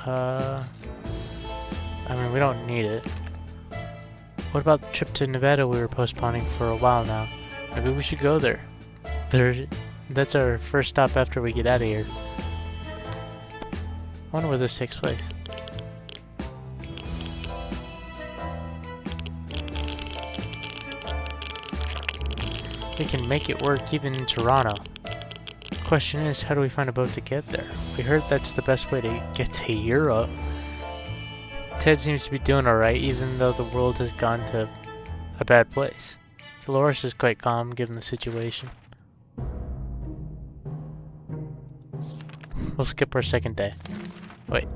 I mean, we don't need it. What about the trip to Nevada we were postponing for a while now? Maybe we should go there. That's our first stop after we get out of here. I wonder where this takes place. We can make it work even in Toronto. The question is, how do we find a boat to get there? We heard that's the best way to get to Europe. Ted seems to be doing alright, even though the world has gone to a bad place. Dolores is quite calm given the situation. We'll skip our second day. Wait.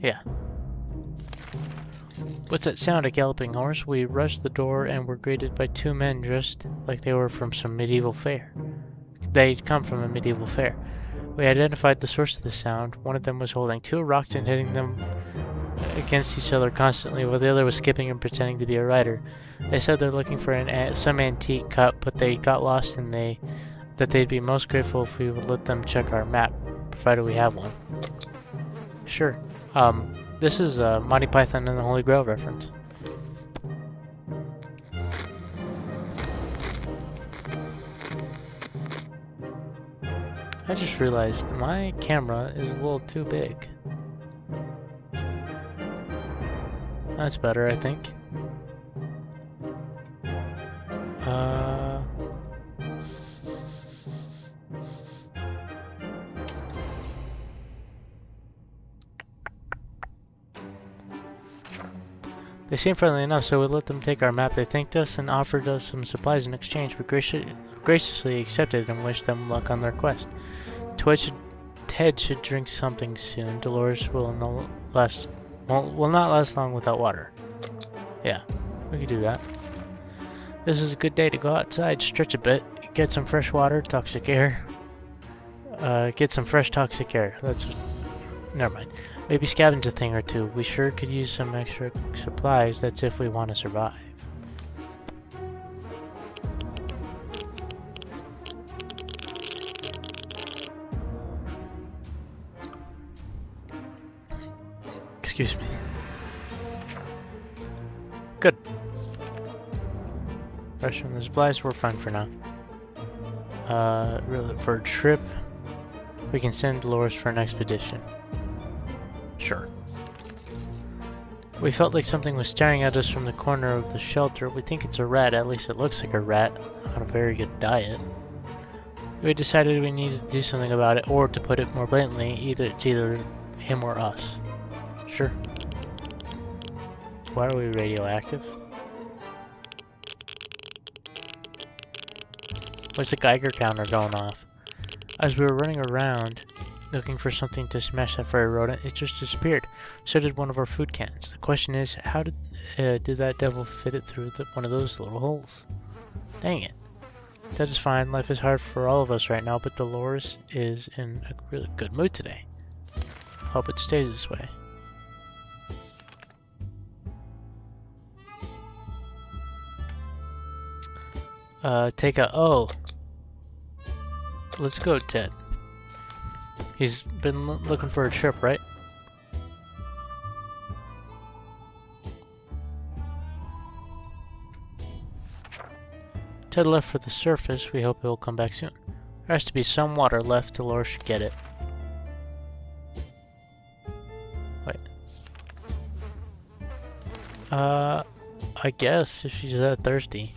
Yeah. What's that sound? A galloping horse? We rushed the door and were greeted by two men dressed like they were from some medieval fair. They'd come from a medieval fair. We identified the source of the sound. One of them was holding two rocks and hitting them against each other constantly, while the other was skipping and pretending to be a rider. They said they're looking for some antique cup, but they got lost and that they'd be most grateful if we would let them check our map, provided we have one. Sure. This is Monty Python and the Holy Grail reference. I just realized my camera is a little too big. That's better, I think. They seemed friendly enough, so we let them take our map. They thanked us and offered us some supplies in exchange. We graciously accepted and wished them luck on their quest. Ted should drink something soon. Dolores will not last long without water. Yeah, we could do that. This is a good day to go outside, stretch a bit, get some fresh water, toxic air. Get some fresh toxic air. Never mind. Maybe scavenge a thing or two. We sure could use some extra supplies. That's if we want to survive. Excuse me. Good. Rest from the supplies, we're fine for now. Really, for a trip, we can send Dolores for an expedition. Sure. We felt like something was staring at us from the corner of the shelter. We think it's a rat, at least it looks like a rat on a very good diet. We decided we needed to do something about it, or to put it more blatantly, it's either him or us. Sure. Why are we radioactive? What's the Geiger counter going off? As we were running around, looking for something to smash that furry rodent, it just disappeared. So did one of our food cans. The question is, how did that devil fit it through one of those little holes? Dang it. That is fine. Life is hard for all of us right now, but Dolores is in a really good mood today. Hope it stays this way. Oh. Let's go, Ted. He's been looking for a trip, right? Ted left for the surface. We hope he'll come back soon. There has to be some water left. Dolores should get it. Wait. I guess, if she's that thirsty.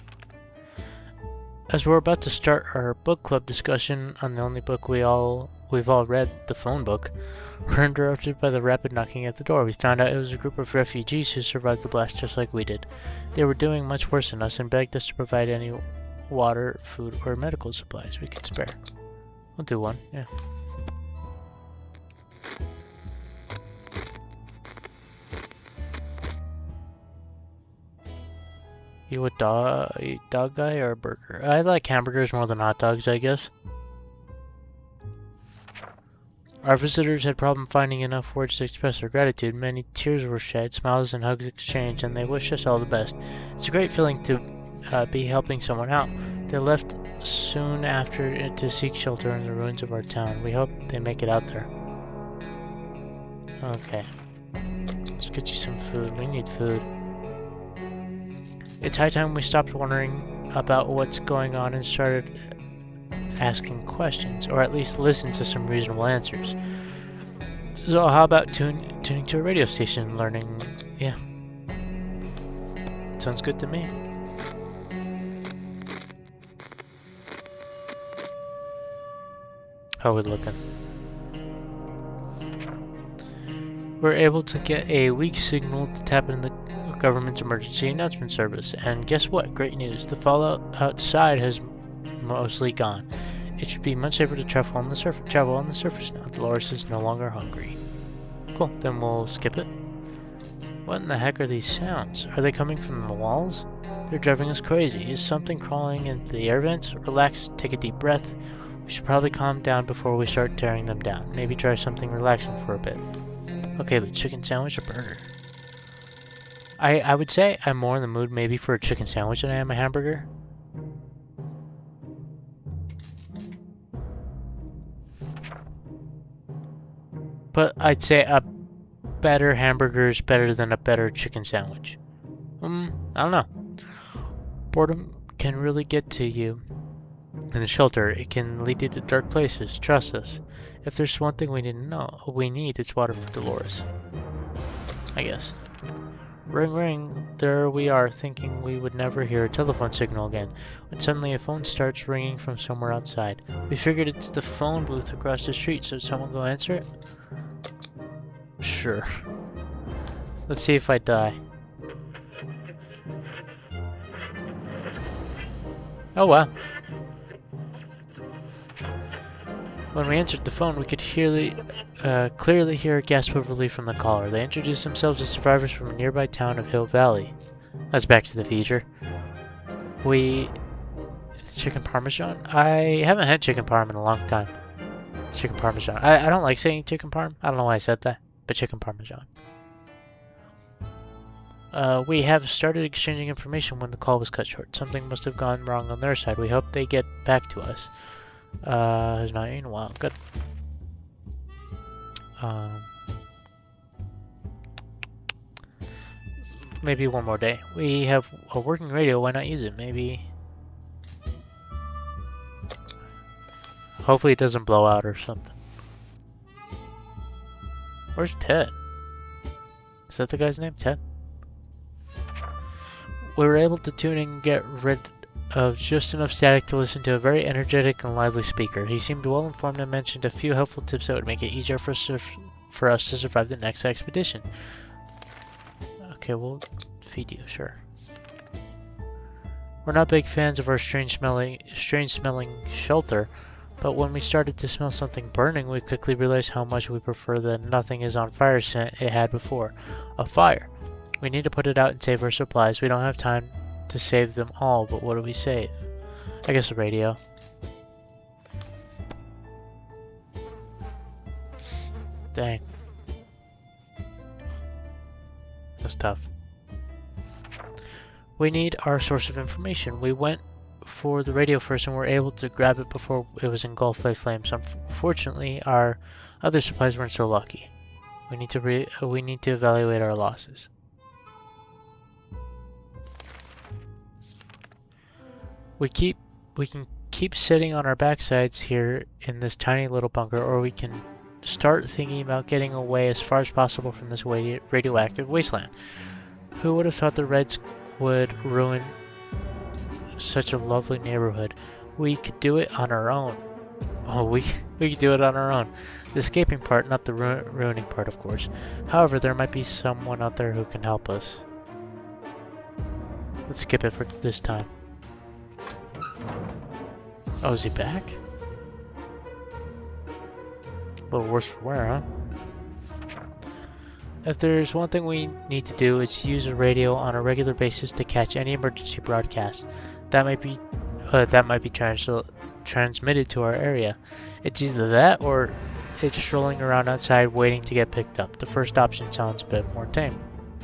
As we're about to start our book club discussion on the only book we've all read, the phone book, we're interrupted by the rapid knocking at the door. We found out it was a group of refugees who survived the blast just like we did. They were doing much worse than us and begged us to provide any water, food, or medical supplies we could spare. We'll do one, yeah. You a dog guy or a burger? I like hamburgers more than hot dogs, I guess. Our visitors had problem finding enough words to express their gratitude. Many tears were shed, smiles and hugs exchanged, and they wished us all the best. It's a great feeling to be helping someone out. They left soon after to seek shelter in the ruins of our town. We hope they make it out there. Okay. Let's get you some food. We need food. It's high time we stopped wondering about what's going on and started asking questions, or at least listen to some reasonable answers. So how about tuning to a radio station and learning? Yeah. Sounds good to me. How are we looking? We're able to get a weak signal to tap into the government's emergency announcement service. And guess what? Great news. The fallout outside has mostly gone. It should be much safer to travel on the surface now. Dolores is no longer hungry. Cool, then we'll skip it. What in the heck are these sounds? Are they coming from the walls? They're driving us crazy. Is something crawling into the air vents? Relax, take a deep breath. We should probably calm down before we start tearing them down. Maybe try something relaxing for a bit. Okay, but chicken sandwich or burger? I would say I'm more in the mood maybe for a chicken sandwich than I am a hamburger. But I'd say a better hamburger is better than a better chicken sandwich. I don't know. Boredom can really get to you. In the shelter, it can lead you to dark places. Trust us. If there's one thing we need, it's water for Dolores. I guess. Ring ring, there we are, thinking we would never hear a telephone signal again, when suddenly a phone starts ringing from somewhere outside. We figured it's the phone booth across the street, so someone go answer it? Sure. Let's see if I die. Oh wow. When we answered the phone, we could clearly hear a gasp of relief from the caller. They introduced themselves as survivors from a nearby town of Hill Valley. That's Back to the Future. Chicken Parmesan? I haven't had chicken parm in a long time. Chicken Parmesan. I don't like saying chicken parm. I don't know why I said that, but chicken Parmesan. We have started exchanging information when the call was cut short. Something must have gone wrong on their side. We hope they get back to us. Has not eaten in a while. Good. Maybe one more day. We have a working radio. Why not use it? Maybe. Hopefully it doesn't blow out or something. Where's Ted? Is that the guy's name? Ted? We were able to tune in and get rid of just enough static to listen to a very energetic and lively speaker. He seemed well informed and mentioned a few helpful tips that would make it easier for us to survive the next expedition. Okay, we'll feed you, sure. We're not big fans of our strange smelling shelter, but when we started to smell something burning, we quickly realized how much we prefer the nothing is on fire scent it had before. A fire. We need to put it out and save our supplies. We don't have time to save them all, but what do we save? I guess a radio. Dang. That's tough. We need our source of information. We went for the radio first and were able to grab it before it was engulfed by flames. Unfortunately, our other supplies weren't so lucky. We need to evaluate our losses. We can keep sitting on our backsides here in this tiny little bunker, or we can start thinking about getting away as far as possible from this radioactive wasteland. Who would have thought the Reds would ruin such a lovely neighborhood? We could do it on our own. Oh, we could do it on our own. The escaping part, not the ruining part, of course. However, there might be someone out there who can help us. Let's skip it for this time. Oh, is he back? A little worse for wear, huh? If there's one thing we need to do, it's use a radio on a regular basis to catch any emergency broadcast that might be transmitted to our area. It's either that or it's strolling around outside waiting to get picked up. The first option sounds a bit more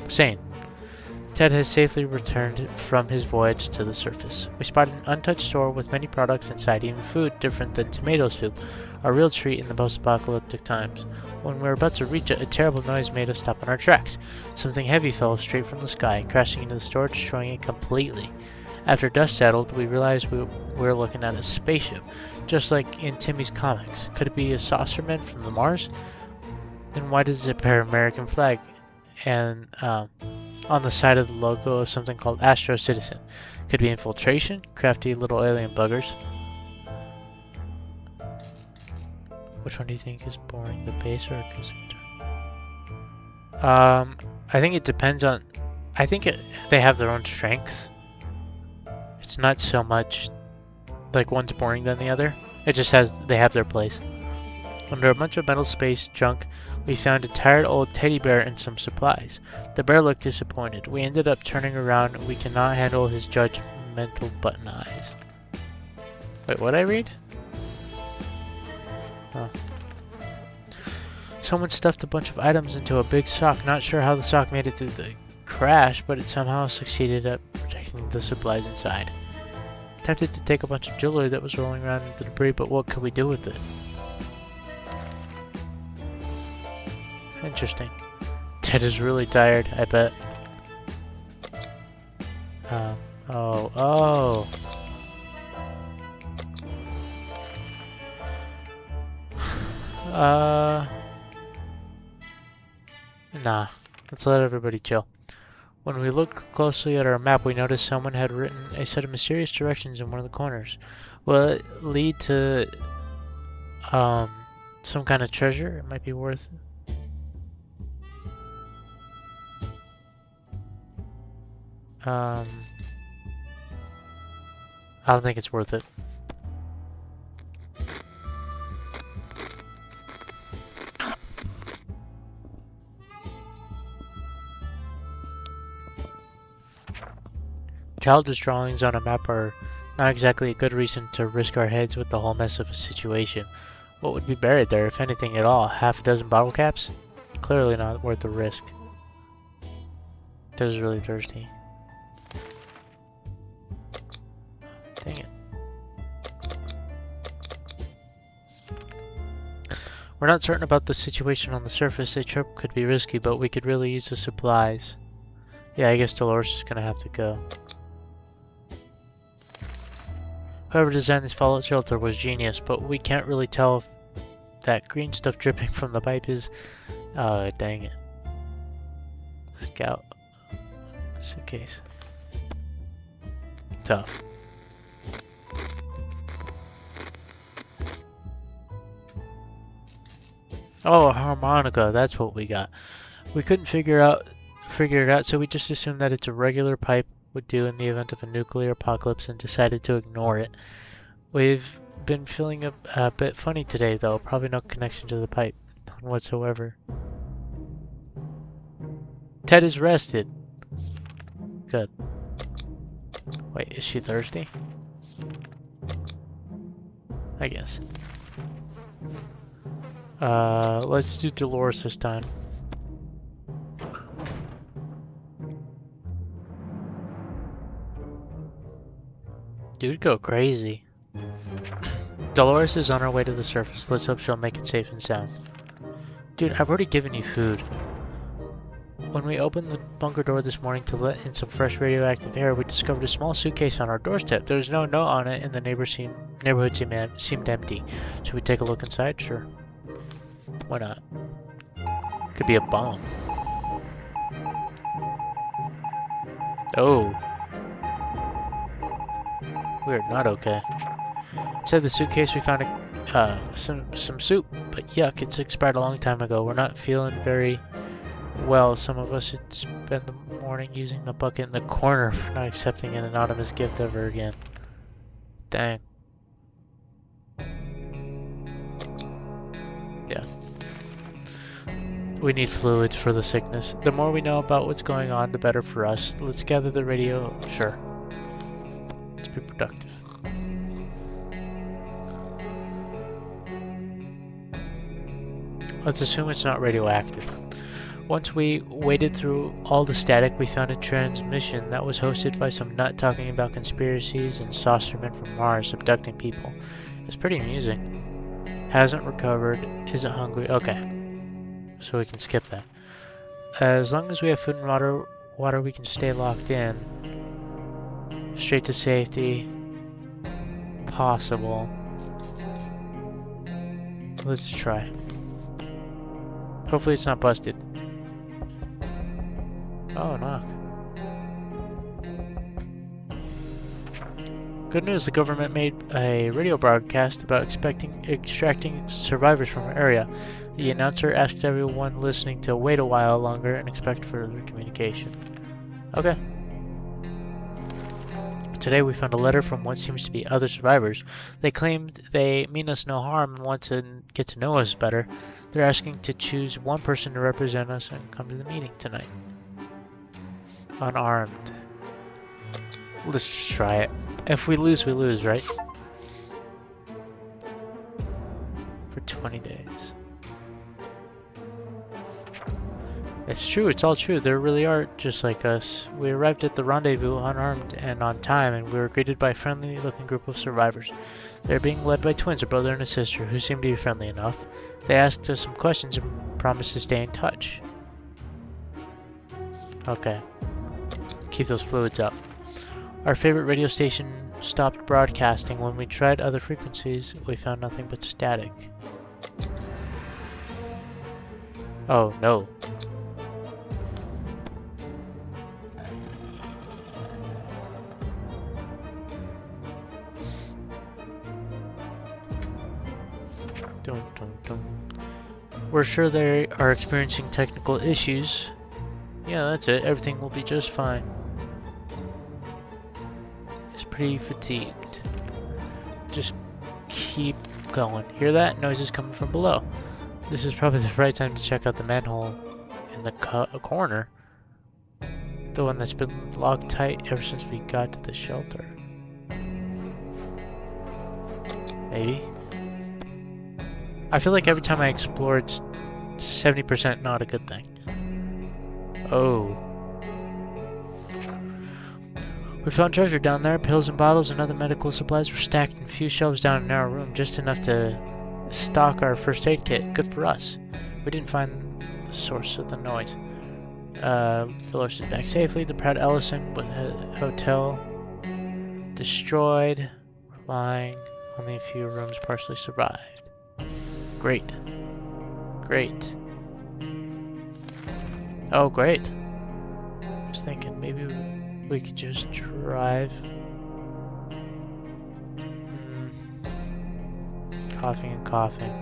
sane. Ted has safely returned from his voyage to the surface. We spotted an untouched store with many products inside, even food different than tomato soup, a real treat in the post-apocalyptic times. When we were about to reach it, a terrible noise made us stop in our tracks. Something heavy fell straight from the sky, crashing into the store, destroying it completely. After dust settled, we realized we were looking at a spaceship, just like in Timmy's comics. Could it be a saucerman from the Mars? Then why does it bear an American flag and on the side of the logo of something called Astro Citizen? Could be infiltration? Crafty little alien buggers. Which one do you think is boring, the base or a consumer? I think it depends on... I think they have their own strengths. It's not so much like one's boring than the other. It just they have their place. Under a bunch of metal space junk, we found a tired old teddy bear and some supplies. The bear looked disappointed. We ended up turning around. We cannot handle his judgmental button eyes. Wait, what'd I read? Oh. Someone stuffed a bunch of items into a big sock. Not sure how the sock made it through the crash, but it somehow succeeded at protecting the supplies inside. Tempted to take a bunch of jewelry that was rolling around in the debris, but what could we do with it? Interesting. Ted is really tired, I bet. Oh. Nah. Let's let everybody chill. When we looked closely at our map, we noticed someone had written a set of mysterious directions in one of the corners. Will it lead to some kind of treasure? It might be worth it. I don't think it's worth it. Childish drawings on a map are not exactly a good reason to risk our heads with the whole mess of a situation. What would be buried there, if anything at all? Half a dozen bottle caps? Clearly not worth the risk. Ted is really thirsty. Dang it. We're not certain about the situation on the surface. A trip could be risky, but we could really use the supplies. Yeah, I guess Dolores is gonna have to go. Whoever designed this fallout shelter was genius, but we can't really tell if that green stuff dripping from the pipe is... Oh, dang it. Scout. Suitcase. Tough. Oh, a harmonica, that's what we got. We couldn't figure it out, so we just assumed that it's a regular pipe would do in the event of a nuclear apocalypse and decided to ignore it. We've been feeling a bit funny today, though. Probably no connection to the pipe whatsoever. Ted is rested. Good. Wait, is she thirsty? I guess. Let's do Dolores this time. Dude, go crazy. Dolores is on her way to the surface. Let's hope she'll make it safe and sound. Dude, I've already given you food. When we opened the bunker door this morning to let in some fresh radioactive air, we discovered a small suitcase on our doorstep. There was no note on it, and the neighborhood seemed empty. Should we take a look inside? Sure. Why not? Could be a bomb. Oh. We're not okay. Inside the suitcase we found some soup, but yuck, it's expired a long time ago. We're not feeling very well. Some of us should spend the morning using the bucket in the corner for not accepting an anonymous gift ever again. Dang. Yeah. We need fluids for the sickness. The more we know about what's going on, the better for us. Let's gather the radio. Sure. Let's be productive. Let's assume it's not radioactive. Once we waded through all the static, we found a transmission that was hosted by some nut talking about conspiracies and saucermen from Mars abducting people. It's pretty amusing. Hasn't recovered, isn't hungry. Okay, so we can skip that. As long as we have food and water we can stay locked in. Straight to safety. Possible. Let's try. Hopefully it's not busted. Oh, knock. Good news, the government made a radio broadcast about extracting survivors from our area. The announcer asked everyone listening to wait a while longer and expect further communication. Okay. Today we found a letter from what seems to be other survivors. They claimed they mean us no harm and want to get to know us better. They're asking to choose one person to represent us and come to the meeting tonight. Unarmed. Let's just try it. If we lose, right? For 20 days. It's true, it's all true. There really are just like us. We arrived at the rendezvous unarmed and on time, and we were greeted by a friendly-looking group of survivors. They're being led by twins, a brother and a sister, who seem to be friendly enough. They asked us some questions and promised to stay in touch. Okay. Keep those fluids up. Our favorite radio station stopped broadcasting. When we tried other frequencies, we found nothing but static. Oh, no. We're sure they are experiencing technical issues. Yeah, that's it. Everything will be just fine. He's pretty fatigued. Just keep going. Hear that? Noises coming from below. This is probably the right time to check out the manhole in the corner. The one that's been locked tight ever since we got to the shelter. Maybe? I feel like every time I explore, it's 70% not a good thing. Oh. We found treasure down there. Pills and bottles and other medical supplies were stacked in a few shelves down in our room, just enough to stock our first aid kit. Good for us. We didn't find the source of the noise. Dolores is back safely. The Proud Ellison Hotel destroyed. Lying. Only a few rooms partially survived. Great. Great. Oh, great. I was thinking maybe we could just drive. Coughing and coughing.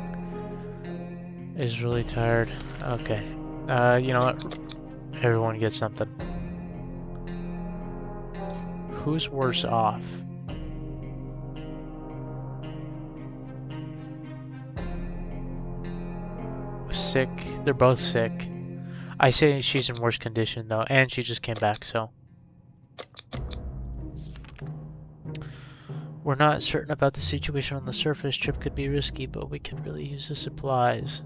Is really tired. Okay. You know what? Everyone gets something. Who's worse off? Sick. They're both sick. I say she's in worse condition though, and she just came back, so. We're not certain about the situation on the surface. Trip could be risky, but we could really use the supplies.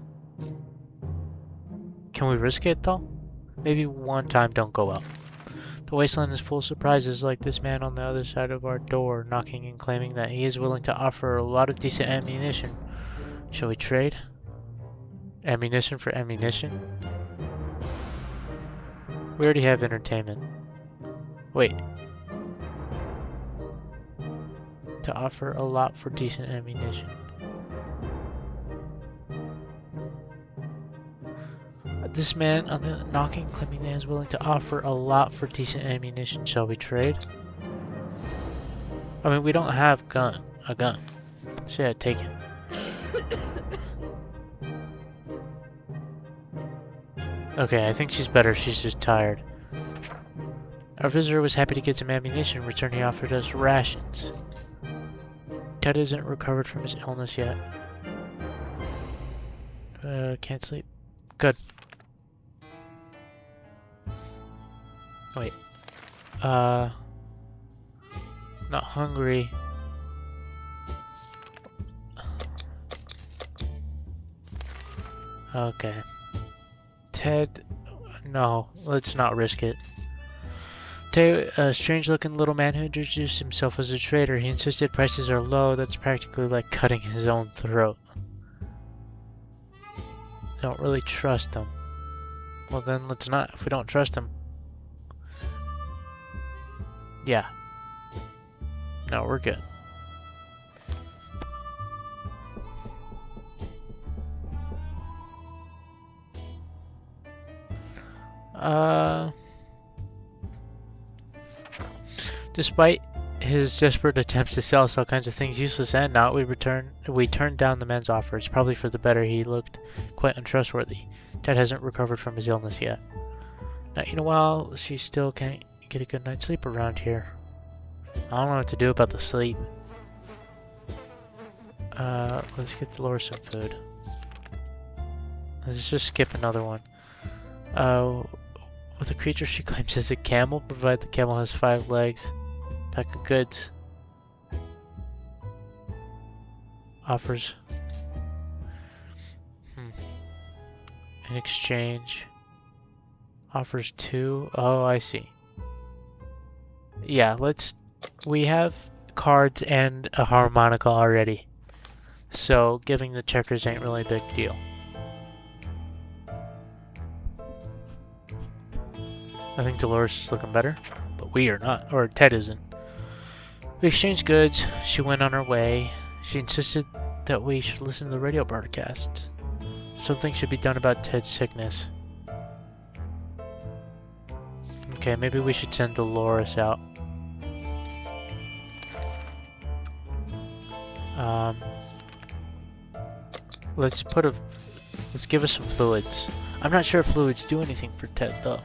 Can we risk it though? Maybe one time don't go out. The wasteland is full of surprises, like this man on the other side of our door, knocking and claiming that he is willing to offer a lot of decent ammunition. Shall we trade? Ammunition for ammunition? We already have entertainment. Wait. To offer a lot for decent ammunition. This man on the knocking claiming that he is willing to offer a lot for decent ammunition. Shall we trade? I mean, we don't have a gun. So yeah, take it. Okay, I think she's better. She's just tired. Our visitor was happy to get some ammunition. In return, he offered us rations. Ted isn't recovered from his illness yet. Can't sleep. Good. Wait. Not hungry. Okay. Ted No, let's not risk it. A strange-looking little man who introduced himself as a trader. He insisted prices are low. That's practically like cutting his own throat. Don't really trust him. Well, then let's not. If we don't trust him. Yeah. No, we're good. Despite his desperate attempts to sell us all kinds of things, useless and not, we turned down the man's offer. It's probably for the better. He looked quite untrustworthy. Ted hasn't recovered from his illness yet. Now, in a while, she still can't get a good night's sleep around here. I don't know what to do about the sleep. Let's get Dolores some food. Let's just skip another one. With a creature she claims is a camel, provided the camel has 5 legs. Pack of goods. Offers. In exchange. Offers 2. Oh, I see. Yeah, we have cards and a harmonica already. So giving the checkers ain't really a big deal. I think Dolores is looking better, but we are not, or Ted isn't. We exchanged goods. She went on her way. She insisted that we should listen to the radio broadcast. Something should be done about Ted's sickness. Okay, maybe we should send Dolores out. Let's give us some fluids. I'm not sure if fluids do anything for Ted though.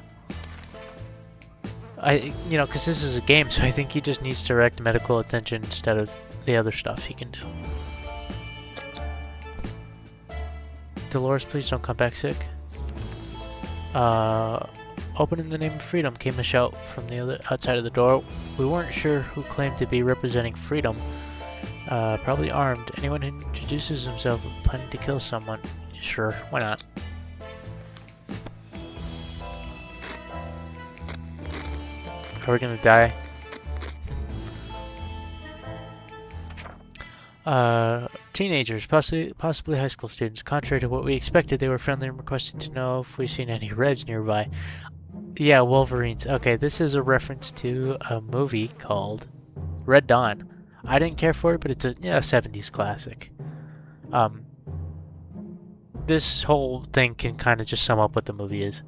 Because this is a game, so I think he just needs direct medical attention instead of the other stuff he can do. Dolores, please don't come back sick. Open in the name of freedom, came a shout from the other outside of the door. We weren't sure who claimed to be representing freedom. Probably armed. Anyone who introduces himself planning to kill someone. Sure, why not? Are we gonna die? Teenagers, possibly high school students. Contrary to what we expected, they were friendly and requested to know if we've seen any Reds nearby. Yeah, Wolverines. Okay, this is a reference to a movie called Red Dawn. I didn't care for it, but it's a 70s classic. This whole thing can kind of just sum up what the movie is.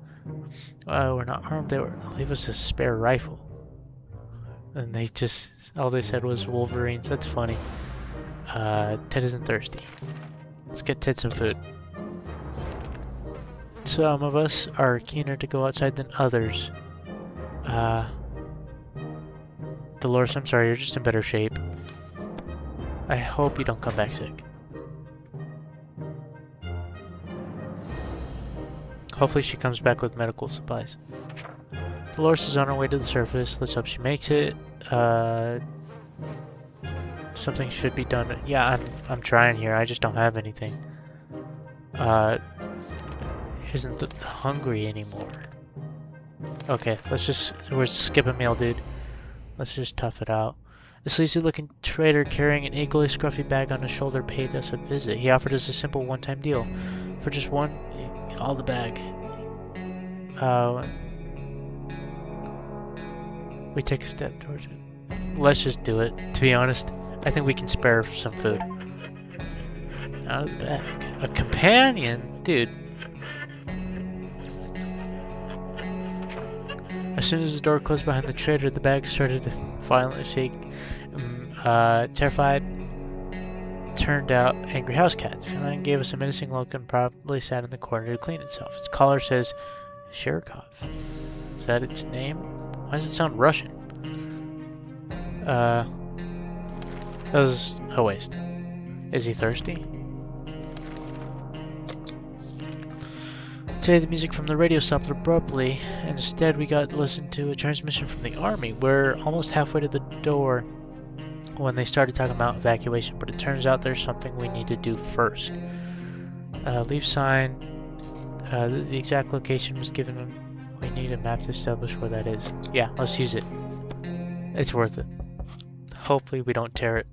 We're not armed. They leave us a spare rifle. And all they said was Wolverines. That's funny. Ted isn't thirsty. Let's get Ted some food. Some of us are keener to go outside than others. Dolores, I'm sorry, you're just in better shape. I hope you don't come back sick. Hopefully she comes back with medical supplies. Dolores is on her way to the surface. Let's hope she makes it. Something should be done. Yeah, I'm trying here. I just don't have anything. Isn't hungry anymore. Okay, we're skipping a meal, dude. Let's just tough it out. A sleazy-looking trader carrying an equally scruffy bag on his shoulder paid us a visit. He offered us a simple one-time deal. For just all the bag. We take a step towards it. Let's just do it. To be honest, I think we can spare some food. Out of the bag. A companion? Dude. As soon as the door closed behind the trader, the bag started to violently shake. Terrified, turned out angry house cats. Feline gave us a menacing look and probably sat in the corner to clean itself. Its collar says Sherikov. Is that its name? Why does it sound Russian? That was a waste. Is he thirsty? Today the music from the radio stopped abruptly, and instead we got to listen to a transmission from the army. We're almost halfway to the door when they started talking about evacuation, but it turns out there's something we need to do first. Leave sign. The exact location was given We need a map to establish where that is. Yeah, let's use it. It's worth it. Hopefully we don't tear it.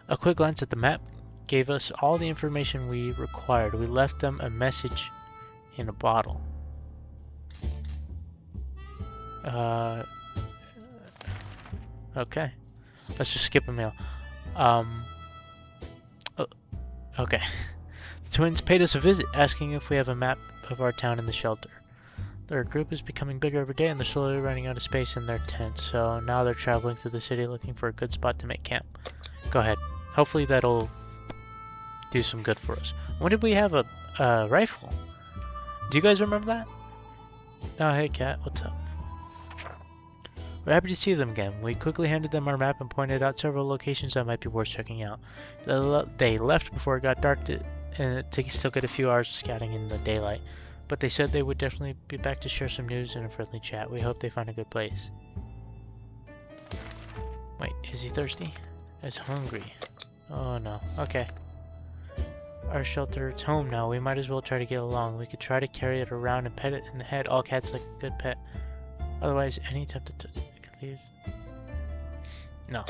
A quick glance at the map gave us all the information we required. We left them a message in a bottle. Okay. Let's just skip a meal. Okay. The twins paid us a visit, asking if we have a map of our town in the shelter. Their group is becoming bigger every day, and they're slowly running out of space in their tent, so now they're traveling through the city looking for a good spot to make camp. Go ahead. Hopefully that'll do some good for us. When did we have a rifle? Do you guys remember that? Oh, hey, Cat. What's up? We're happy to see them again. We quickly handed them our map and pointed out several locations that might be worth checking out. They left before it got dark to still get a few hours of scouting in the daylight, but they said they would definitely be back to share some news and a friendly chat. We hope they find a good place. Wait, is he thirsty? He's hungry. Oh no. Okay. Our shelter, it's home now. We might as well try to get along. We could try to carry it around and pet it in the head. All cats like a good pet. Otherwise, any attempt to leave. No.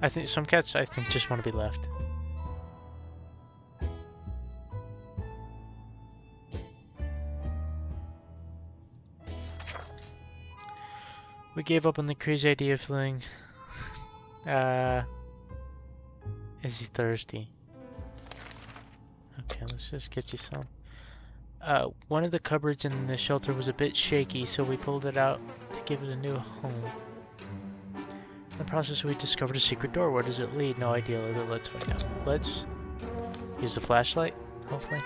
I think some cats, just want to be left. We gave up on the crazy idea of feeling. Is he thirsty? Okay, let's just get you some. One of the cupboards in the shelter was a bit shaky, so we pulled it out to give it a new home. In the process, we discovered a secret door. Where does it lead? No idea. Let's find out. Let's use the flashlight, hopefully.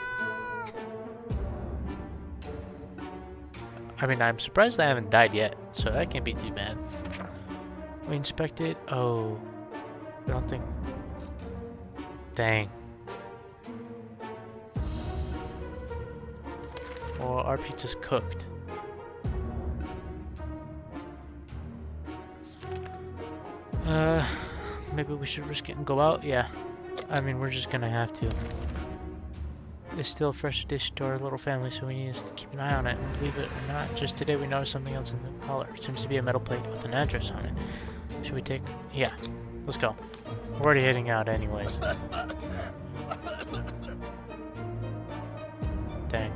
I mean, I'm surprised I haven't died yet, so that can't be too bad. We inspected. Oh, I don't think. Dang. Well, our pizza's cooked. Maybe we should risk it and go out? Yeah. I mean, we're just gonna have to. It's still a fresh addition to our little family, so we need to keep an eye on it. And believe it or not, just today we noticed something else in the collar. It seems to be a metal plate with an address on it. Should we take... Yeah. Let's go. We're already heading out anyways. Dang.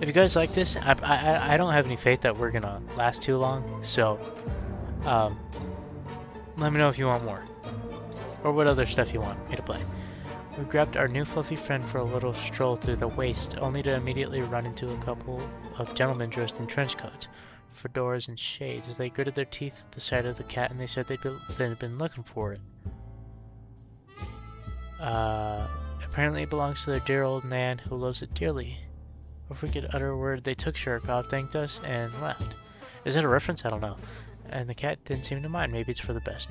If you guys like this, I don't have any faith that we're gonna last too long, so let me know if you want more, or what other stuff you want me to play. We grabbed our new fluffy friend for a little stroll through the waste, only to immediately run into a couple of gentlemen dressed in trench coats, fedoras, and shades. They gritted their teeth at the sight of the cat, and they said they'd been looking for it. Apparently it belongs to their dear old man who loves it dearly. Before we could utter a word, they took Shurikov, thanked us, and left. Is that a reference? I don't know. And the cat didn't seem to mind. Maybe it's for the best.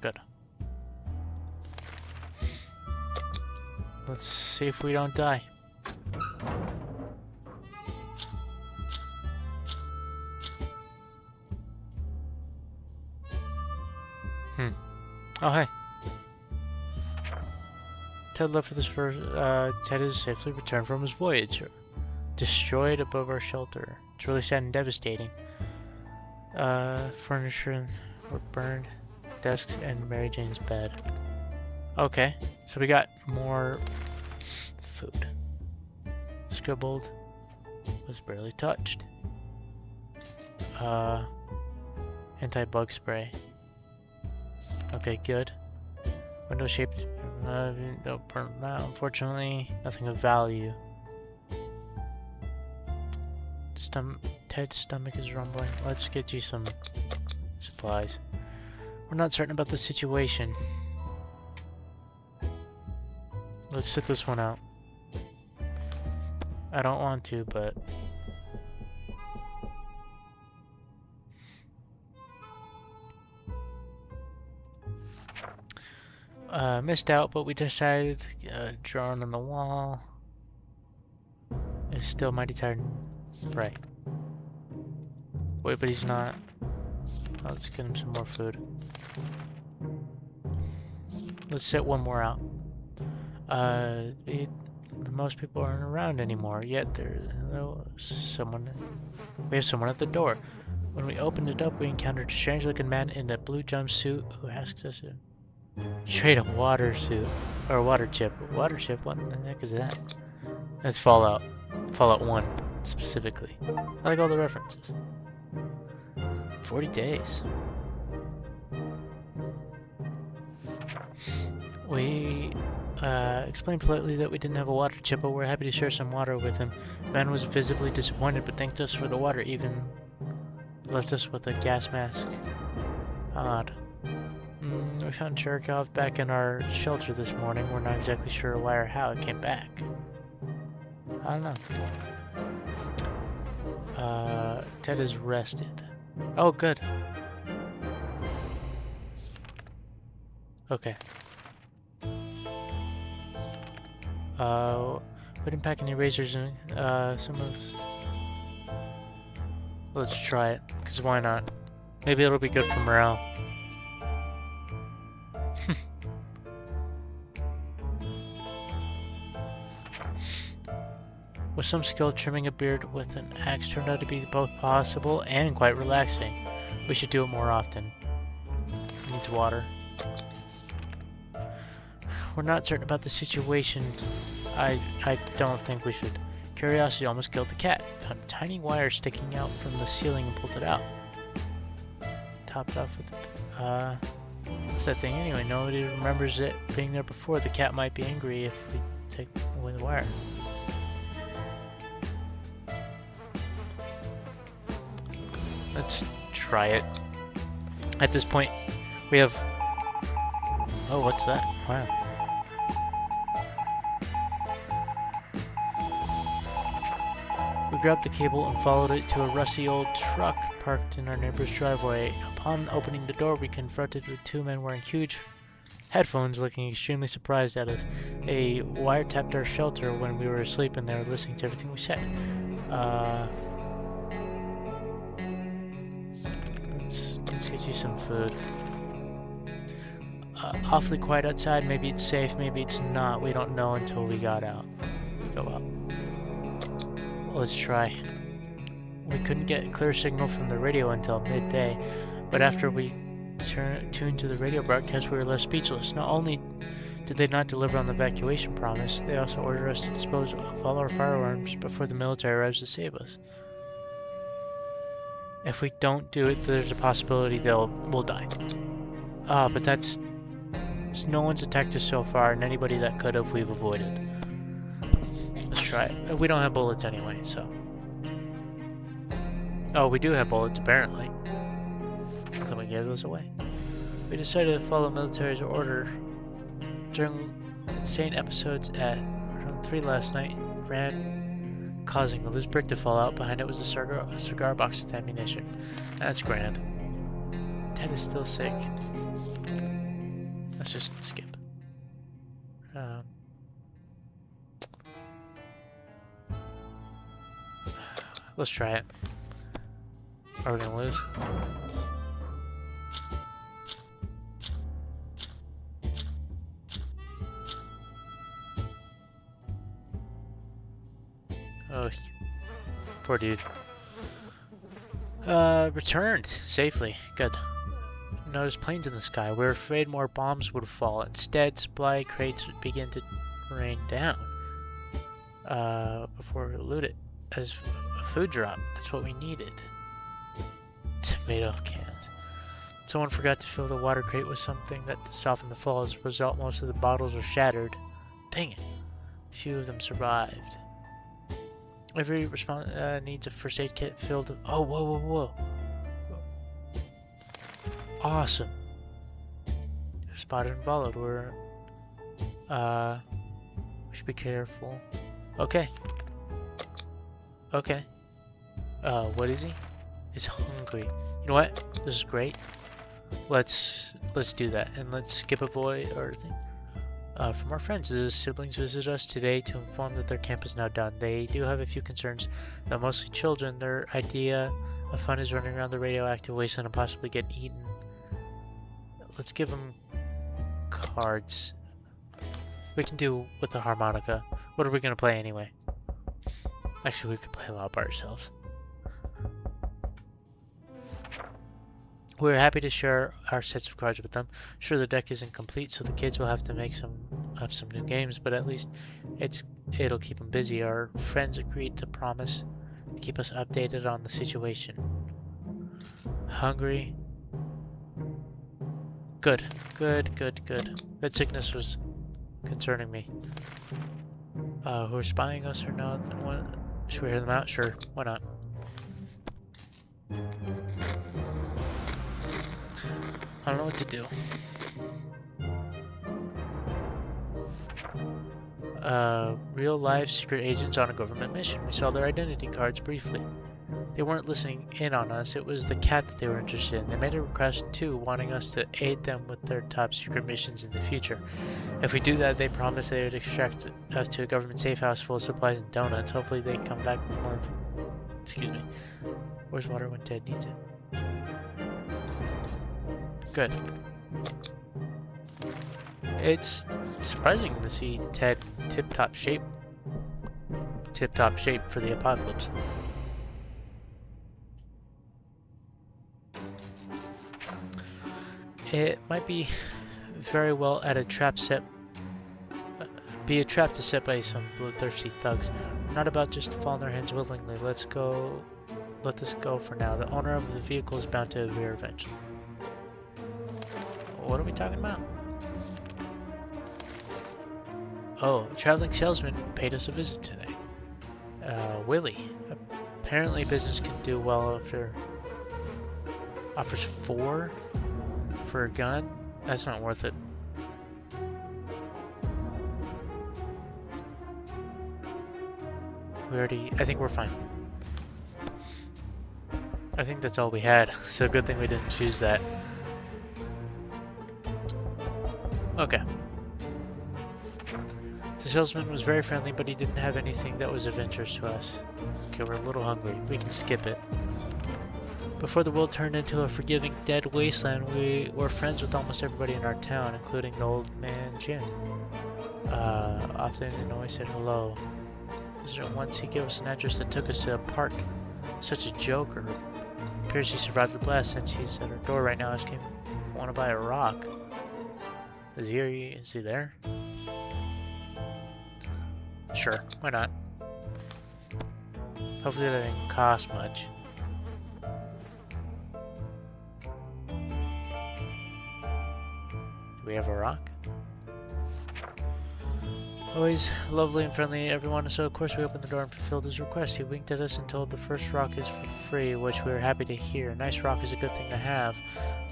Good. Let's see if we don't die. Oh, hey. Ted left for this first. Ted is safely returned from his voyage. Destroyed above our shelter. It's really sad and devastating. Furniture were burned. Desks and Mary Jane's bed. Okay, so we got more food. Scribbled. Was barely touched. Anti-bug spray. Okay, good. Window shaped. Don't burn that. Unfortunately, nothing of value. Ted's stomach is rumbling. Let's get you some supplies. We're not certain about the situation. Let's sit this one out. I don't want to, but... missed out, but we decided drawing on the wall. It's still mighty tired. Right. Wait, but he's not. Let's get him some more food. Let's set one more out. Most people aren't around anymore, yet we have someone at the door. When we opened it up, we encountered a strange-looking man in a blue jumpsuit who asked us to trade a water suit, or a water chip. Water chip? What in the heck is that? That's Fallout. Fallout 1, specifically. I like all the references. 40 days. We explained politely that we didn't have a water chip, but we're happy to share some water with him. The man was visibly disappointed, but thanked us for the water, even left us with a gas mask. Odd. We found Cherikov back in our shelter this morning. We're not exactly sure why or how it came back. I don't know. Ted is rested. Oh, good. Okay. We didn't pack any razors in. Let's try it, because why not? Maybe it'll be good for morale. With some skill, trimming a beard with an axe turned out to be both possible and quite relaxing. We should do it more often. Needs water. We're not certain about the situation. I don't think we should. Curiosity almost killed the cat. Found a tiny wire sticking out from the ceiling and pulled it out. Topped it off with what's that thing anyway? Nobody remembers it being there before. The cat might be angry if we take away the wire. Let's try it. At this point, we have... Oh, what's that? Wow. We grabbed the cable and followed it to a rusty old truck parked in our neighbor's driveway. Upon opening the door, we confronted with two men wearing huge headphones looking extremely surprised at us. They wiretapped our shelter when we were asleep and they were listening to everything we said. Let's get you some food. Awfully quiet outside. Maybe it's safe, maybe it's not. We don't know until we go out. Let's try. We couldn't get a clear signal from the radio until midday, but after we tuned to the radio broadcast, we were left speechless. Not only did they not deliver on the evacuation promise, they also ordered us to dispose of all our firearms before the military arrives to save us. If we don't do it, there's a possibility we'll die. But that's... No one's attacked us so far, and anybody that could have, we've avoided. Let's try it. We don't have bullets anyway, so... Oh, we do have bullets, apparently. I thought we gave those away. We decided to follow military's order. During insane episodes at around 3 last night, ran, causing a loose brick to fall out. Behind it was a cigar box with ammunition. That's grand. Ted is still sick. Let's just skip. Let's try it. Are we gonna lose? Oh, poor dude. Returned safely. Good. Noticed planes in the sky. We were afraid more bombs would fall. Instead, supply crates would begin to rain down before we loot it as a food drop. That's what we needed. Tomato cans. Someone forgot to fill the water crate with something that softened the fall. As a result, most of the bottles were shattered. Dang it. Few of them survived. Every response needs a first aid kit filled with... Oh, whoa. Awesome. Spotted and followed. We should be careful. Okay. What is he? He's hungry. You know what? This is great. Let's do that, and let's skip a void or thing. From our friends, the siblings visit us today to inform that their camp is now done. They do have a few concerns, though mostly children. Their idea of fun is running around the radioactive wasteland and possibly getting eaten. Let's give them cards. We can do with the harmonica. What are we gonna play anyway? Actually, we could play a lot by ourselves. We're happy to share our sets of cards with them. Sure, the deck isn't complete, so the kids will have to make some new games, but at least it'll keep them busy. Our friends agreed to promise to keep us updated on the situation. Hungry. Good. That sickness was concerning me. Who are spying us or not? Should we hear them out? Sure, why not? I don't know what to do. Real life secret agents on a government mission. We saw their identity cards briefly. They weren't listening in on us. It was the cat that they were interested in. They made a request too, wanting us to aid them with their top secret missions in the future. If we do that, they promised they would extract us to a government safe house full of supplies and donuts. Hopefully they come back with more. Excuse me. Where's water when Ted needs it? Good. It's surprising to see Ted tip-top shape for the apocalypse. It might be very well at a trap set. Be a trap to set by some bloodthirsty thugs. We're not about just to fall in their hands willingly. Let this go for now. The owner of the vehicle is bound to appear eventually. What are we talking about? Oh, a traveling salesman paid us a visit today. Willie. Apparently business can do well after... Offers 4 for a gun? That's not worth it. I think we're fine. I think that's all we had, so good thing we didn't choose that. Okay. The salesman was very friendly, but he didn't have anything that was of interest to us. Okay, we're a little hungry. We can skip it. Before the world turned into a forgiving dead wasteland, we were friends with almost everybody in our town, including the old man Jim. Often and always said hello. Once he gave us an address that took us to a park. Such a joker. Appears he survived the blast since he's at our door right now asking want to buy a rock. Is he there? Sure, why not? Hopefully that didn't cost much. Do we have a rock? Always lovely and friendly, everyone, so of course we opened the door and fulfilled his request. He winked at us and told the first rock is for free, which we were happy to hear. A nice rock is a good thing to have,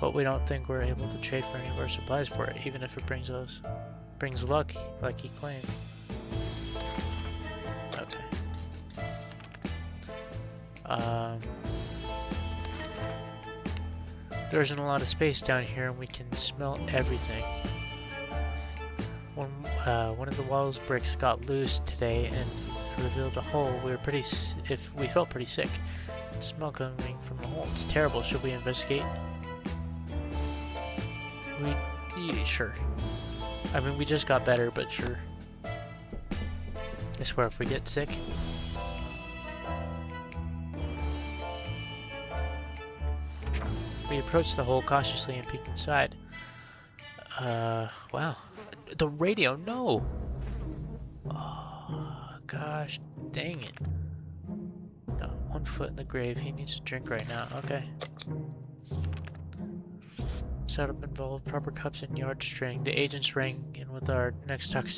but we don't think we're able to trade for any of our supplies for it, even if it brings luck, like he claimed. Okay. There isn't a lot of space down here, and we can smell everything. When one of the walls bricks got loose today and revealed a hole, we felt pretty sick. The smell coming from the hole, it's terrible. Should we investigate? Yeah, sure. I mean, we just got better, but sure. I swear, if we get sick. We approached the hole cautiously and peeked inside. Wow. The radio, no! Oh, gosh, dang it. Got 1 foot in the grave. He needs a drink right now. Okay. Setup involved proper cups and yard string. The agents rang in with our next top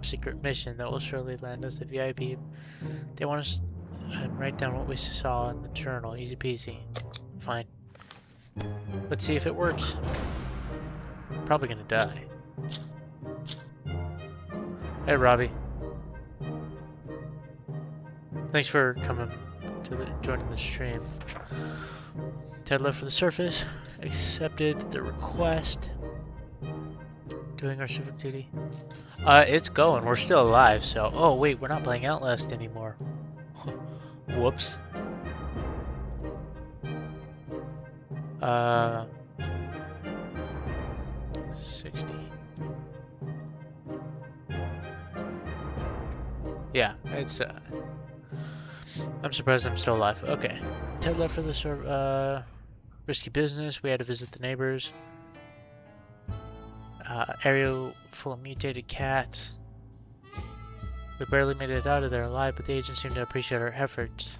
secret mission that will surely land us the VIP. They want us to write down what we saw in the journal. Easy peasy. Fine. Let's see if it works. Probably gonna die. Hey, Robbie. Thanks for coming joining the stream. Ted left for the surface. Accepted the request. Doing our civic duty. It's going. We're still alive, so... Oh, wait, we're not playing Outlast anymore. Whoops. 60. Yeah, it's I'm surprised I'm still alive. Okay. Ted left for this risky business. We had to visit the neighbors. Area full of mutated cats. We barely made it out of there alive, but the agents seem to appreciate our efforts.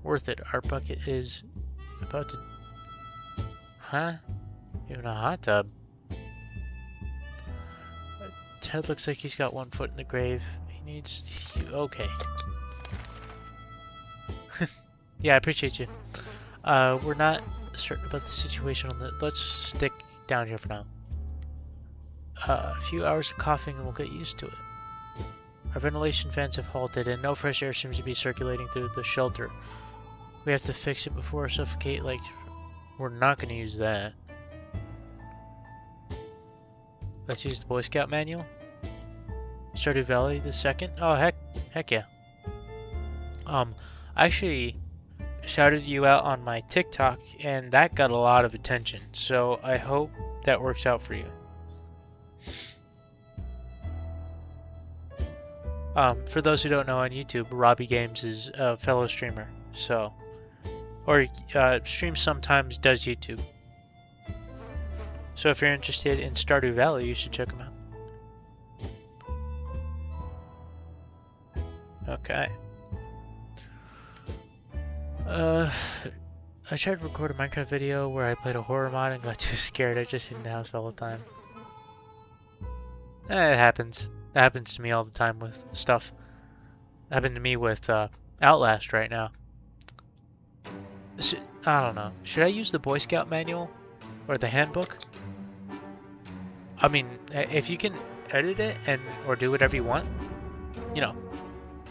Worth it. Our bucket is about to... Huh? Even a hot tub. Ted looks like he's got one foot in the grave. He needs... Okay. Yeah, I appreciate you. We're not certain about the situation on the... Let's stick down here for now. A few hours of coughing and we'll get used to it. Our ventilation fans have halted and no fresh air seems to be circulating through the shelter. We have to fix it before we suffocate, like... We're not going to use that. Let's use the Boy Scout manual. Stardew Valley the second? Oh, heck yeah. I actually shouted you out on my TikTok and that got a lot of attention. So I hope that works out for you. For those who don't know, on YouTube, Robbie Games is a fellow streamer, so, or streams sometimes, does YouTube. So if you're interested in Stardew Valley, you should check him out. Okay. I tried to record a Minecraft video where I played a horror mod and got too scared. I just hid in the house all the time. It happens. That happens to me all the time with stuff. It happened to me with Outlast right now. I don't know. Should I use the Boy Scout manual? Or the handbook? I mean, if you can edit it and or do whatever you want, you know,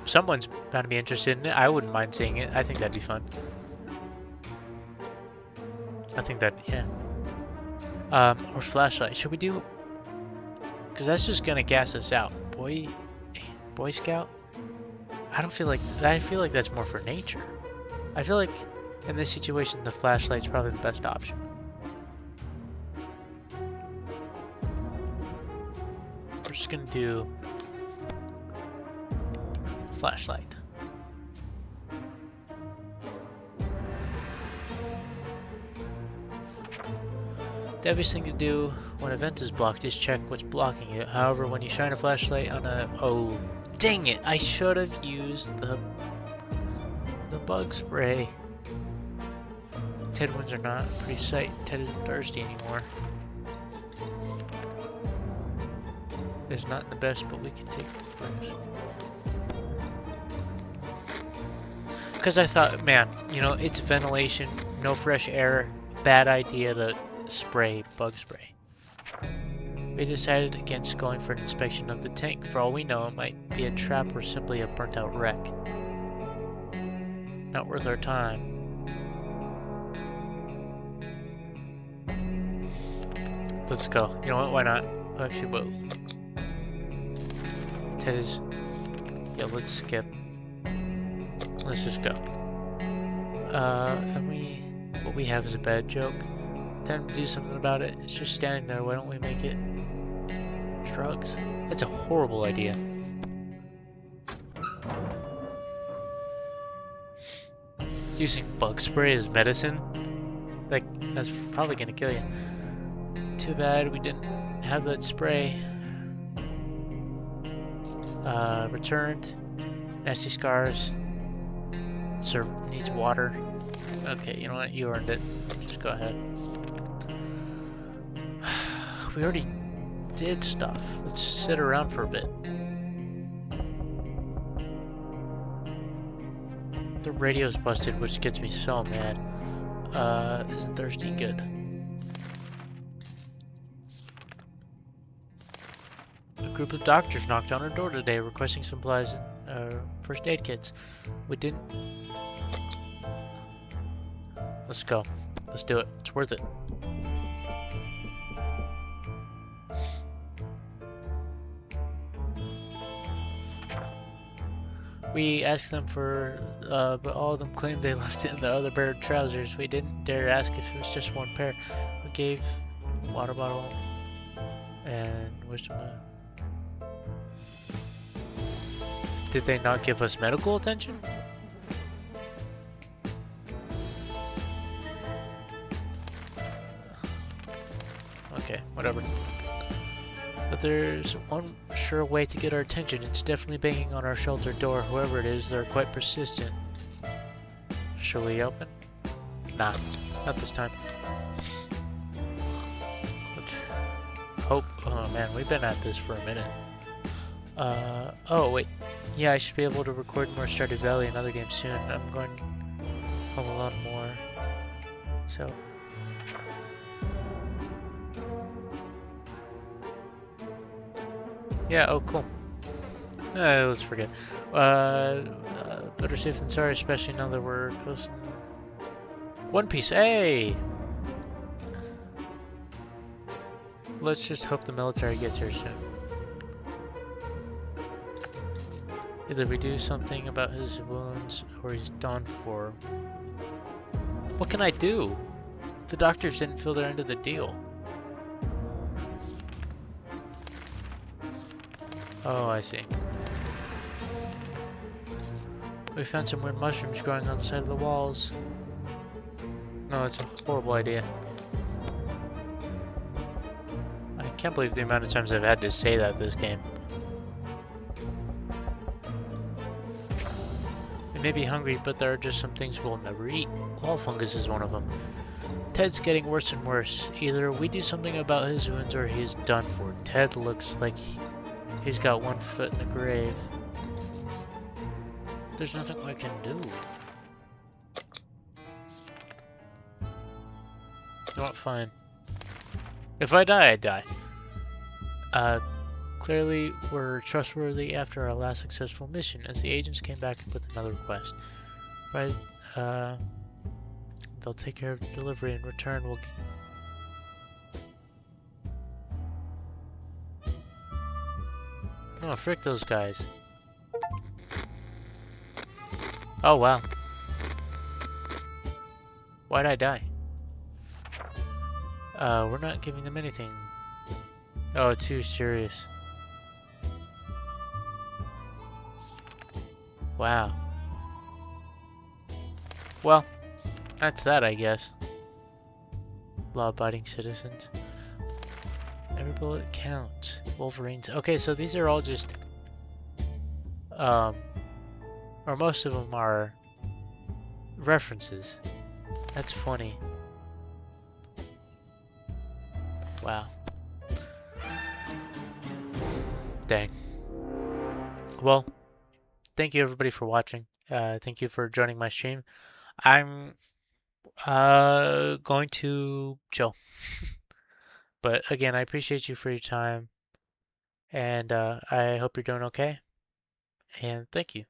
someone's bound to be interested in it. I wouldn't mind seeing it. I think that'd be fun. I think that, yeah. Or flashlight. Should we do... Because that's just gonna gas us out. Boy Scout? I feel like that's more for nature. I feel like in this situation the flashlight's probably the best option. We're just gonna do flashlight. The obvious thing to do when a vent is blocked is check what's blocking it. However, when you shine a flashlight on a... Oh, dang it! I should have used the bug spray. Ted wins or not, pretty sight. Ted isn't thirsty anymore. It's not the best, but we can take the risk. Because I thought, man, you know, it's ventilation, no fresh air, bad idea to spray bug spray. We decided against going for an inspection of the tank. For all we know, it might be a trap or simply a burnt out wreck. Not worth our time. Let's go. You know what? Why not? Actually, but Ted is... Yeah, let's skip. Let's just go. And what we have is a bad joke. Tell him to do something about it. It's just standing there. Why don't we make it drugs? That's a horrible idea. Using bug spray as medicine? Like, that's probably gonna kill you. Too bad we didn't have that spray. Returned. Nasty scars. Needs water. Okay, you know what? You earned it. Just go ahead. We already did stuff. Let's sit around for a bit. The radio's busted, which gets me so mad. Isn't thirsty? Good. A group of doctors knocked on our door today requesting supplies and first aid kits. We didn't... Let's go. Let's do it. It's worth it. We asked them for, but all of them claimed they left it in the other pair of trousers. We didn't dare ask if it was just one pair. We gave a water bottle and wisdom. Did they not give us medical attention? Okay, whatever. But there's one sure way to get our attention. It's definitely banging on our shelter door. Whoever it is, they're quite persistent. Shall we open? Nah, not this time. Let's hope. Oh man, we've been at this for a minute. Oh wait. Yeah, I should be able to record more Stardew Valley and other games soon. I'm going Home Alone more. So. Yeah, oh cool. Let's forget. Better safe than sorry, especially now that we're close. One Piece, hey! Let's just hope the military gets here soon. Either we do something about his wounds, or he's done for. What can I do? The doctors didn't fill their end of the deal. Oh, I see. We found some weird mushrooms growing on the side of the walls. No, it's a horrible idea. I can't believe the amount of times I've had to say that this game. We may be hungry, but there are just some things we'll never eat. Wall fungus is one of them. Ted's getting worse and worse. Either we do something about his wounds or he's done for. Ted looks like he's got one foot in the grave. There's nothing I can do. You know what? Fine. If I die, I die. Clearly, we're trustworthy after our last successful mission, as the agents came back with another request. Right, they'll take care of the delivery. In return, we'll... Oh, frick those guys. Oh, wow. Why'd I die? We're not giving them anything. Oh, too serious. Wow. Well, that's that, I guess. Law-abiding citizens. Every bullet counts. Wolverines. Okay, so these are all just... or most of them are... references. That's funny. Wow. Dang. Well, thank you everybody for watching. Thank you for joining my stream. I'm going to chill. But again, I appreciate you for your time. And I hope you're doing okay. And thank you.